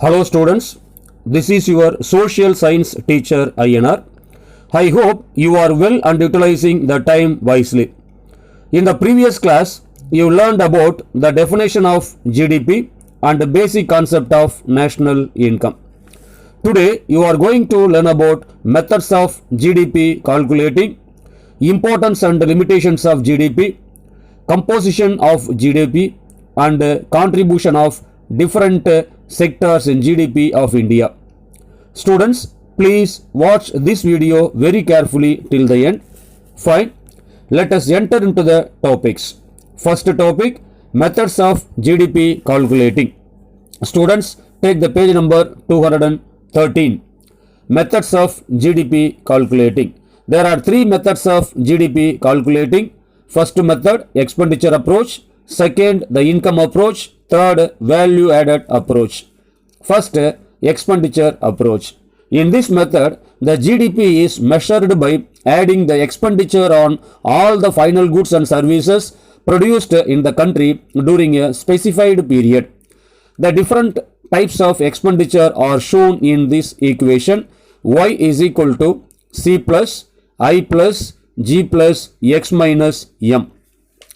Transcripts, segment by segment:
Hello students, this is your social science teacher INR. I hope you are well and utilizing the time wisely. In the previous class, you learned about the definition of GDP and the basic concept of national income. Today, you are going to learn about methods of GDP calculating, importance and limitations of GDP, composition of GDP, and contribution of different sectors in GDP of India. Students, please watch this video very carefully till the end. Fine. Let us enter into the topics. First topic, methods of GDP calculating. Students, take the page number 213. Methods of GDP calculating. There are three methods of GDP calculating. First method, expenditure approach. Second, the income approach. Third, value added approach. First, expenditure approach. In this method, the GDP is measured by adding the expenditure on all the final goods and services produced in the country during a specified period. The different types of expenditure are shown in this equation. Y is equal to C plus I plus G plus X minus M.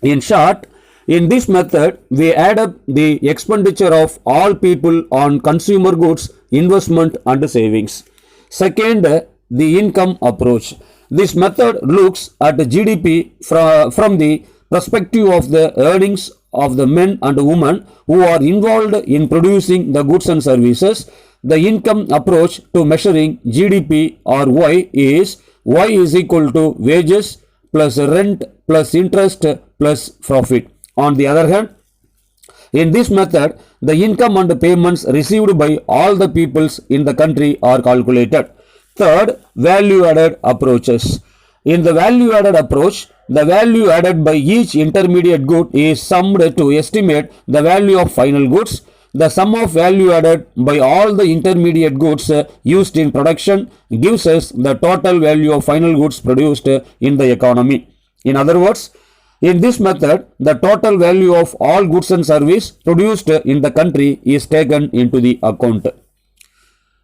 In short, in this method, we add up the expenditure of all people on consumer goods, investment and savings. Second, the income approach. This method looks at the GDP from the perspective of the earnings of the men and women who are involved in producing the goods and services. The income approach to measuring GDP or Y is equal to wages plus rent plus interest plus profit. On the other hand, in this method, the income and payments received by all the peoples in the country are calculated. Third, value added approaches. In the value added approach, the value added by each intermediate good is summed to estimate the value of final goods. The sum of value added by all the intermediate goods used in production gives us the total value of final goods produced in the economy. In other words, in this method, the total value of all goods and service produced in the country is taken into the account.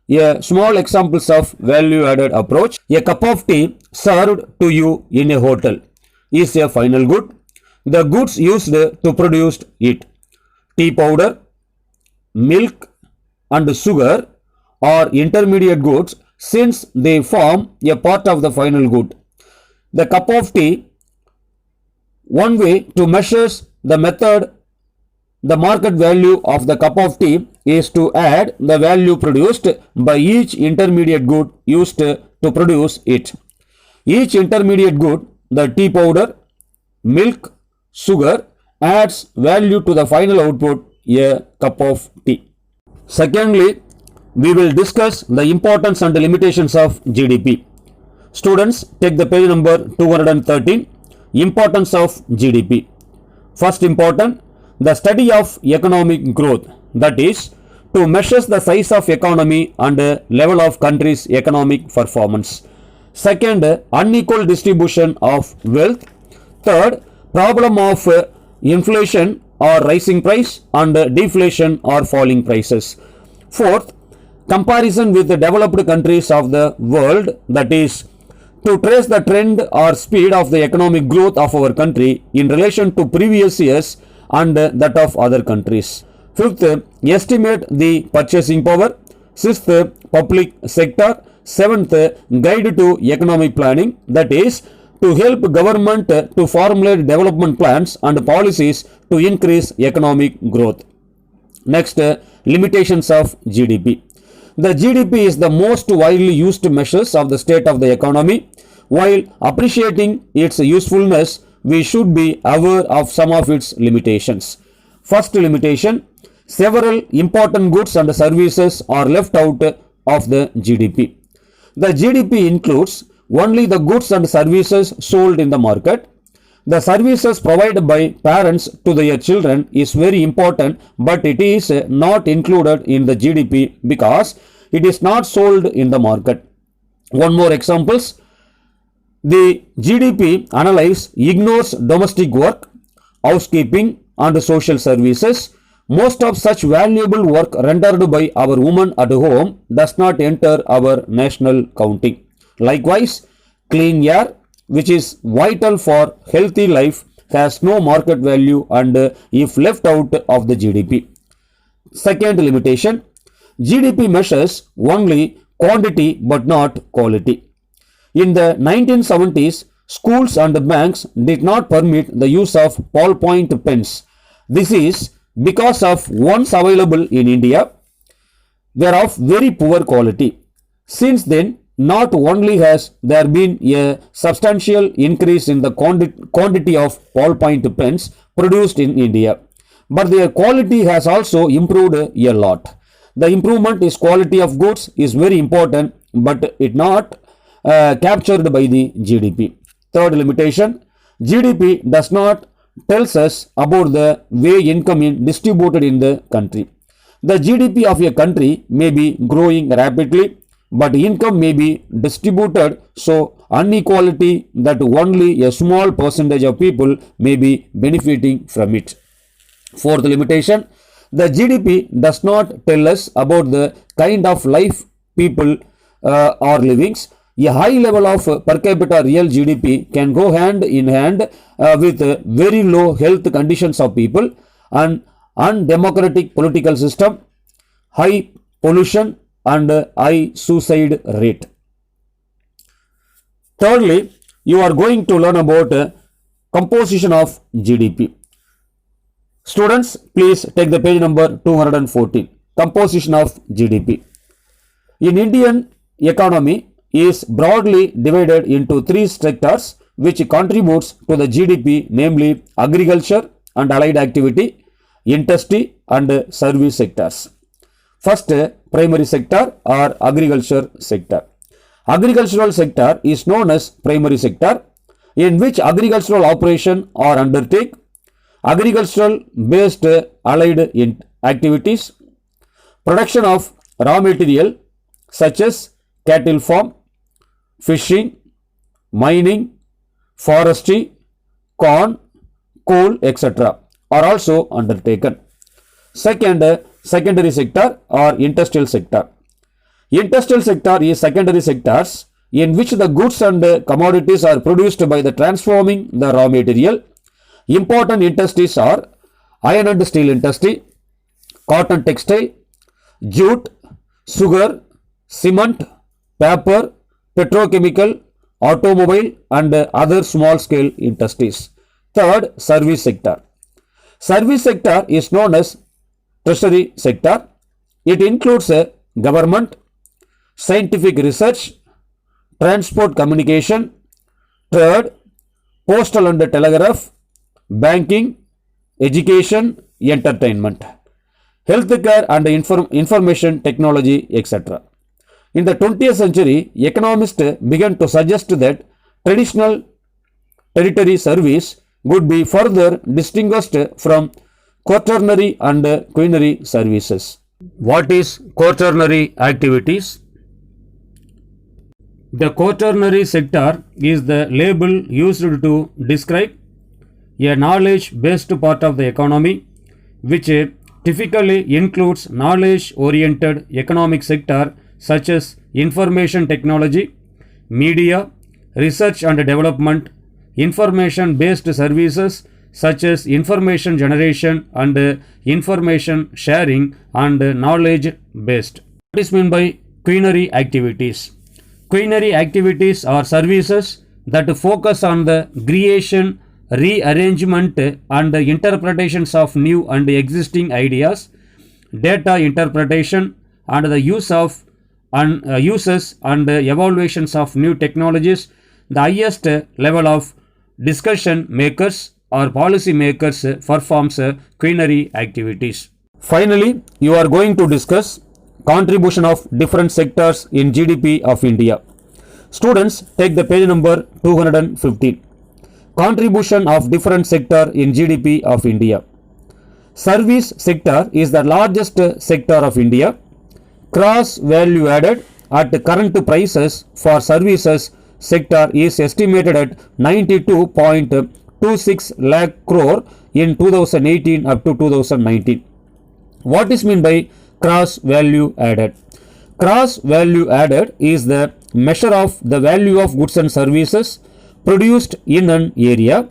A small examples of value added approach. A cup of tea served to you in a hotel is a final good. The goods used to produce it, tea powder, milk and sugar, are intermediate goods since they form a part of the final good. The cup of tea. One way to measure the market value of the cup of tea is to add the value produced by each intermediate good used to produce it. Each intermediate good, the tea powder, milk, sugar, adds value to the final output, a cup of tea. Secondly, we will discuss the importance and the limitations of GDP. Students, take the page number 213. Importance of GDP. First important, the study of economic growth, that is, to measure the size of economy and level of country's economic performance. Second, unequal distribution of wealth. Third, problem of inflation or rising price and deflation or falling prices. Fourth, comparison with the developed countries of the world, that is, to trace the trend or speed of the economic growth of our country in relation to previous years and that of other countries. Fifth, estimate the purchasing power. Sixth, public sector. Seventh, guide to economic planning, that is, to help government to formulate development plans and policies to increase economic growth. Next, limitations of GDP. The GDP is the most widely used measures of the state of the economy. While appreciating its usefulness, we should be aware of some of its limitations. First limitation, several important goods and services are left out of the GDP. The GDP includes only the goods and services sold in the market. The services provided by parents to their children is very important, but it is not included in the GDP because it is not sold in the market. One more examples. The GDP analysis ignores domestic work, housekeeping and social services, Most of such valuable work rendered by our women at home does not enter our national counting. Likewise, clean air, which is vital for healthy life, has no market value and if left out of the GDP. Second limitation, GDP measures only quantity but not quality. In the 1970s, schools and banks did not permit the use of ballpoint pens. This is because of ones available in India were of very poor quality. Since then, not only has there been a substantial increase in the quantity of ballpoint pens produced in India, but their quality has also improved a lot. The improvement is quality of goods is very important, but it not captured by the GDP. Third limitation, GDP does not tells us about the way income is distributed in the country. The GDP of a country may be growing rapidly, but income may be distributed so inequality that only a small percentage of people may be benefiting from it. Fourth limitation, the GDP does not tell us about the kind of life people are living. A high level of per capita real GDP can go hand in hand with very low health conditions of people, and undemocratic political system, high pollution and high suicide rate. Thirdly, you are going to learn about composition of GDP. Students, please take the page number 214. Composition of GDP. In Indian economy is broadly divided into three sectors which contributes to the GDP, namely agriculture and allied activity, industry and service sectors. First, primary sector or agriculture sector. Agricultural sector is known as primary sector, in which agricultural operation are undertake agricultural based allied activities, production of raw material such as cattle farm, fishing, mining, forestry, corn, coal, etc. are also undertaken. Second, secondary sector or industrial sector. Industrial sector is secondary sectors in which the goods and commodities are produced by the transforming the raw material. Important industries are iron and steel industry, cotton textile, jute, sugar, cement, paper, petrochemical, automobile and other small scale industries. Third, service sector. Service sector is known as tertiary sector. It includes government, scientific research, transport communication, trade, postal and telegraph, banking, education, entertainment, healthcare and information technology, etc. In the 20th century, economists began to suggest that traditional territory service would be further distinguished from quaternary and quinary services. What is quaternary activities? The quaternary sector is the label used to describe a knowledge-based part of the economy, which typically includes knowledge-oriented economic sector such as information technology, media, research and development, information-based services such as information generation and information sharing, and knowledge-based. What is meant by quinary activities? Quinary activities are services that focus on the creation, rearrangement and interpretations of new and existing ideas, data interpretation and the uses and evaluations of new technologies. The highest level of discussion makers or policy makers performs quinary activities. Finally, you are going to discuss contribution of different sectors in GDP of India. Students, take the page number 215. Contribution of different sector in GDP of India. Service sector is the largest sector of India. Cross value added at current prices for services sector is estimated at 92.26 lakh crore in 2018 up to 2019. What is meant by cross value added? Cross value added is the measure of the value of goods and services produced in an area,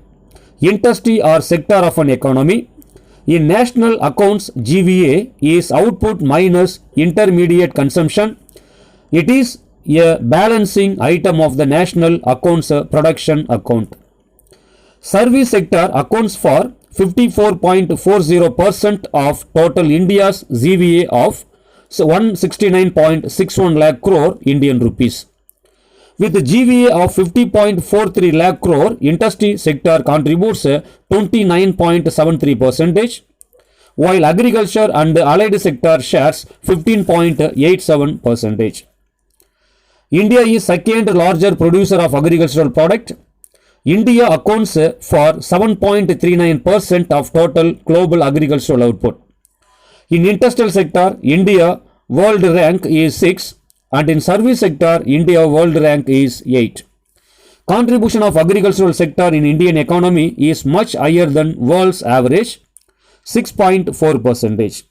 industry or sector of an economy. In national accounts, GVA is output minus intermediate consumption. It is a balancing item of the national accounts production account. Service sector accounts for 54.40% of total India's GVA of 169.61 lakh crore Indian rupees. With a GVA of 50.43 lakh crore, industry sector contributes 29.73%, while agriculture and allied sector shares 15.87%. India is second largest producer of agricultural product. India accounts for 7.39% of total global agricultural output. In industrial sector, India world rank is 6, and in service sector, India world rank is 8. Contribution of agricultural sector in Indian economy is much higher than world's average, 6.4%.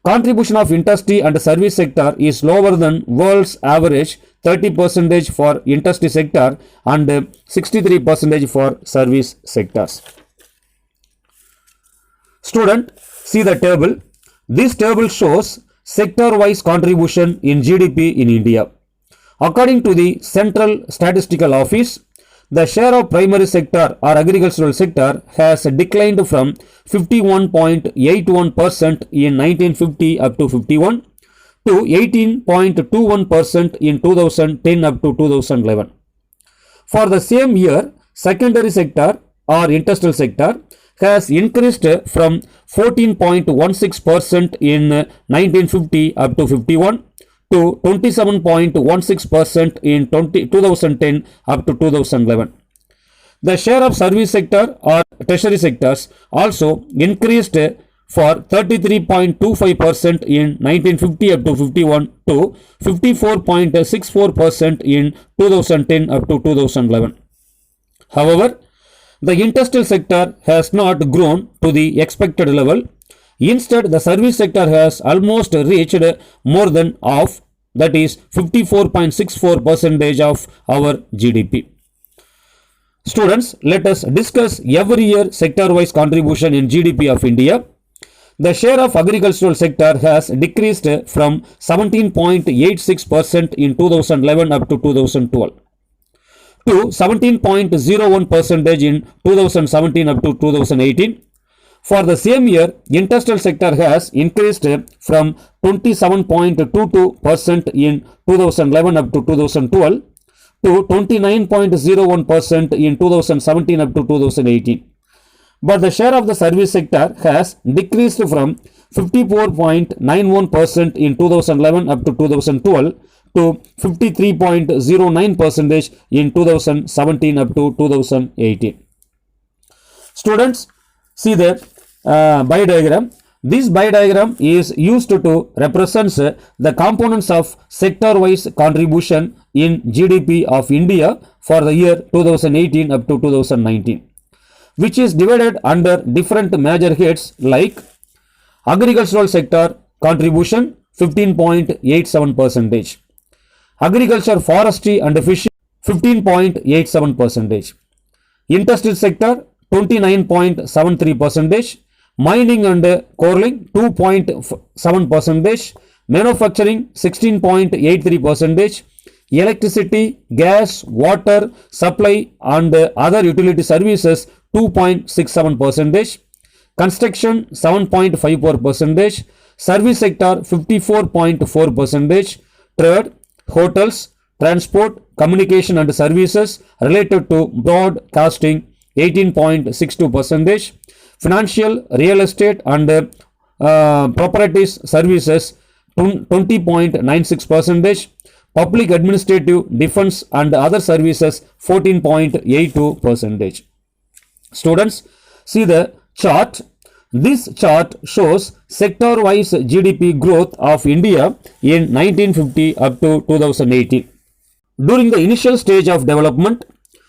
Contribution of industry and service sector is lower than world's average, 30% for industry sector and 63% for service sectors. Student, see the table. This table shows sector-wise contribution in GDP in India. According to the Central Statistical Office, the share of primary sector or agricultural sector has declined from 51.81% in 1950 up to 51 to 18.21% in 2010 up to 2011. For the same year, secondary sector or industrial sector has increased from 14.16% in 1950 up to 51 to 27.16% in 2010 up to 2011. The share of service sector or tertiary sectors also increased for 33.25% in 1950 up to 51 to 54.64% in 2010 up to 2011. However, the industrial sector has not grown to the expected level. Instead, the service sector has almost reached more than half, that is 54.64% of our GDP. Students, let us discuss every year sector-wise contribution in GDP of India. The share of agricultural sector has decreased from 17.86% in 2011 up to 2012 to 17.01% in 2017 up to 2018. For the same year, industrial sector has increased from 27.22% in 2011 up to 2012 to 29.01% in 2017 up to 2018. But the share of the service sector has decreased from 54.91% in 2011 up to 2012 to 53.09% in 2017 up to 2018. Students, see the pie diagram. This pie diagram is used to represent the components of sector-wise contribution in GDP of India for the year 2018 up to 2019, which is divided under different major heads like agricultural sector contribution 15.87%, agriculture, forestry and fishing 15.87%, industrial sector 29.73%, mining and coaling 2.7%, manufacturing 16.83%, electricity, gas, water supply and other utility services 2.67%, construction 7.54%, service sector 54.4%, trade, hotels, transport, communication and services related to broadcasting 18.62%, financial, real estate and properties services 20.96%, public administrative, defense and other services 14.82%. Students, see the chart. This chart shows sector-wise GDP growth of India in 1950 up to 2018. During the initial stage of development,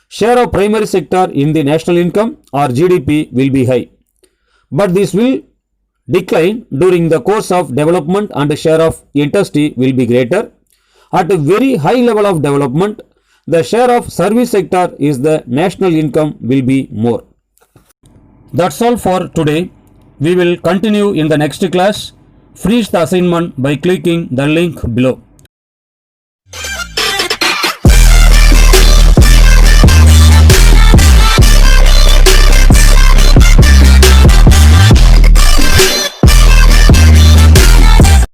share of primary sector in the national income or GDP will be high, but this will decline during the course of development and the share of industry will be greater. At a very high level of development, the share of service sector is the national income will be more. That's all for today. We will continue in the next class. Finish the assignment by clicking the link below.